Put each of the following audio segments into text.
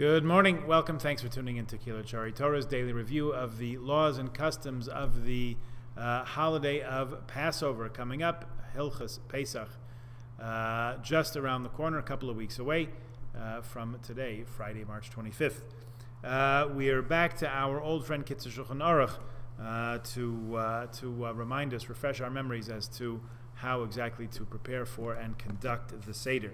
Good morning. Welcome. Thanks for tuning in to Kilachari Torah's daily review of the laws and customs of the holiday of Passover coming up, Hilchos Pesach, just around the corner, a couple of weeks away from today, Friday, March 25th. We are back to our old friend Kitzur Shulchan Aruch to remind us, refresh our memories as to how exactly to prepare for and conduct the Seder.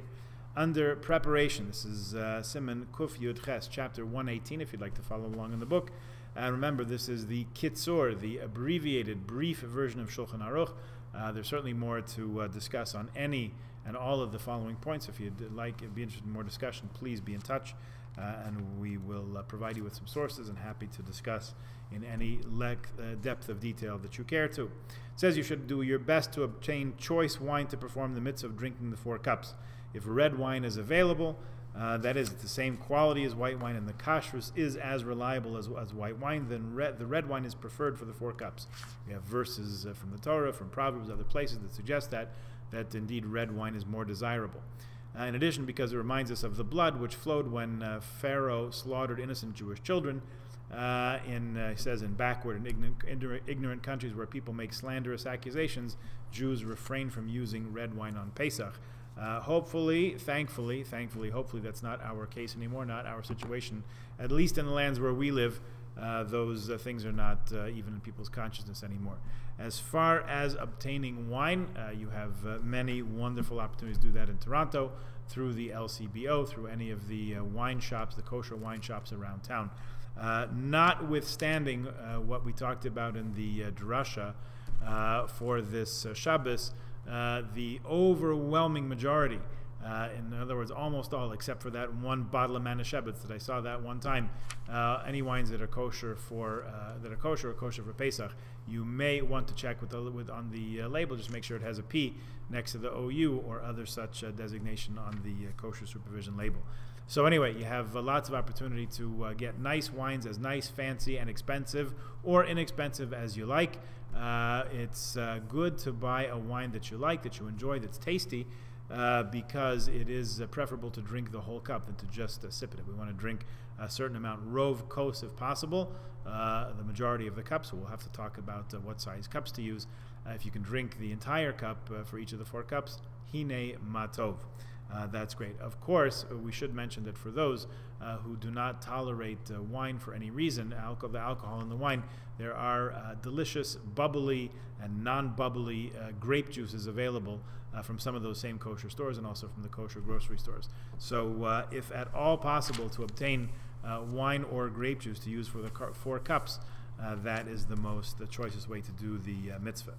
Under preparation, this is Siman Kuf Yud Ches, chapter 118, if you'd like to follow along in the book. Remember, this is the Kitzur, the abbreviated, brief version of Shulchan Aruch. There's certainly more to discuss on any and all of the following points. If you'd like, be interested in more discussion, please be in touch, and we will provide you with some sources and happy to discuss in any depth of detail that you care to. It says you should do your best to obtain choice wine to perform the mitzvah of drinking the 4 cups. If red wine is available, that is the same quality as white wine, and the kashrus is as reliable as white wine, then the red wine is preferred for the 4 cups. We have verses from the Torah, from Proverbs, other places that suggest that indeed red wine is more desirable. In addition, because it reminds us of the blood which flowed when Pharaoh slaughtered innocent Jewish children, he says in backward and ignorant countries where people make slanderous accusations, Jews refrain from using red wine on Pesach. Hopefully, thankfully, hopefully that's not our case anymore, not our situation. At least in the lands where we live, those things are not even in people's consciousness anymore. As far as obtaining wine, you have many wonderful opportunities to do that in Toronto, through the LCBO, through any of the wine shops, the kosher wine shops around town. Notwithstanding what we talked about in the drasha for this Shabbos, the overwhelming majority, in other words, almost all, except for that one bottle of Manischebetz that I saw that one time, any wines that are kosher for for Pesach, you may want to check on the label. Just make sure it has a P next to the OU or other such designation on the kosher supervision label. So anyway, you have lots of opportunity to get nice wines, as nice, fancy, and expensive, or inexpensive as you like. It's good to buy a wine that you like, that you enjoy, that's tasty, because it is preferable to drink the whole cup than to just sip it. We want to drink a certain amount, rov kos if possible, the majority of the cups. So we'll have to talk about what size cups to use. If you can drink the entire cup for each of the 4 cups, hine matov. That's great. Of course, we should mention that for those who do not tolerate wine for any reason, the alcohol in the wine, there are delicious, bubbly and non-bubbly grape juices available from some of those same kosher stores and also from the kosher grocery stores. So if at all possible to obtain wine or grape juice to use for the 4 cups, that is the choicest way to do the mitzvah.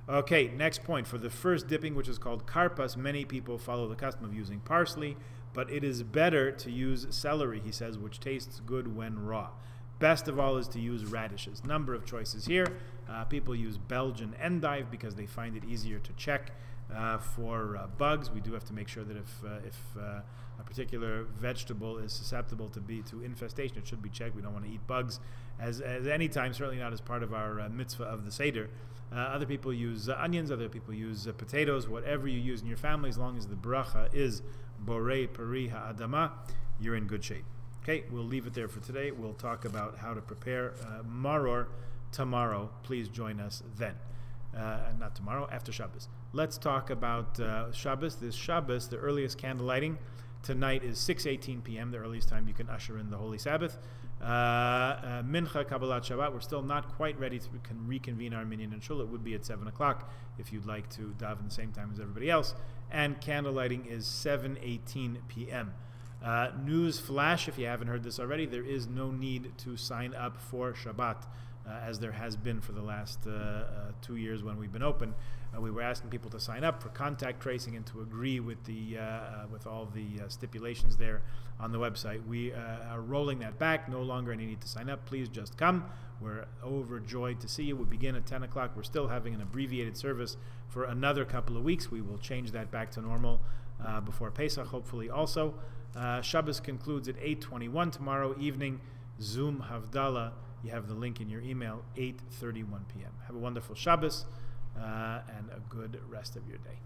Okay, next point. For the first dipping, which is called karpas, many people follow the custom of using parsley, but it is better to use celery, he says, which tastes good when raw. Best of all is to use radishes. Number of choices here. People use Belgian endive because they find it easier to check for bugs. We do have to make sure that if a particular vegetable is susceptible to infestation, it should be checked. We don't want to eat bugs as any time, certainly not as part of our mitzvah of the Seder. Other people use onions, other people use potatoes, whatever you use in your family, as long as the bracha is borei peri ha'adama, you're in good shape. Okay, we'll leave it there for today. We'll talk about how to prepare maror tomorrow. Please join us then. Not tomorrow, after Shabbos. Let's talk about Shabbos. This Shabbos, the earliest candle lighting tonight is 6:18 p.m., the earliest time you can usher in the Holy Sabbath. Mincha, Kabbalat Shabbat, we're still not quite ready to reconvene our minyan and shul. It would be at 7 o'clock if you'd like to daven the same time as everybody else. And candle lighting is 7:18 p.m. News flash, if you haven't heard this already, there is no need to sign up for Shabbat, as there has been for the last 2 years when we've been open. We were asking people to sign up for contact tracing and to agree with with all the stipulations there on the website. We are rolling that back. No longer any need to sign up. Please just come. We're overjoyed to see you. We begin at 10 o'clock. We're still having an abbreviated service for another couple of weeks. We will change that back to normal before Pesach, hopefully also. Shabbos concludes at 8:21 tomorrow evening. Zoom Havdalah. You have the link in your email, 8:31 p.m. Have a wonderful Shabbos and a good rest of your day.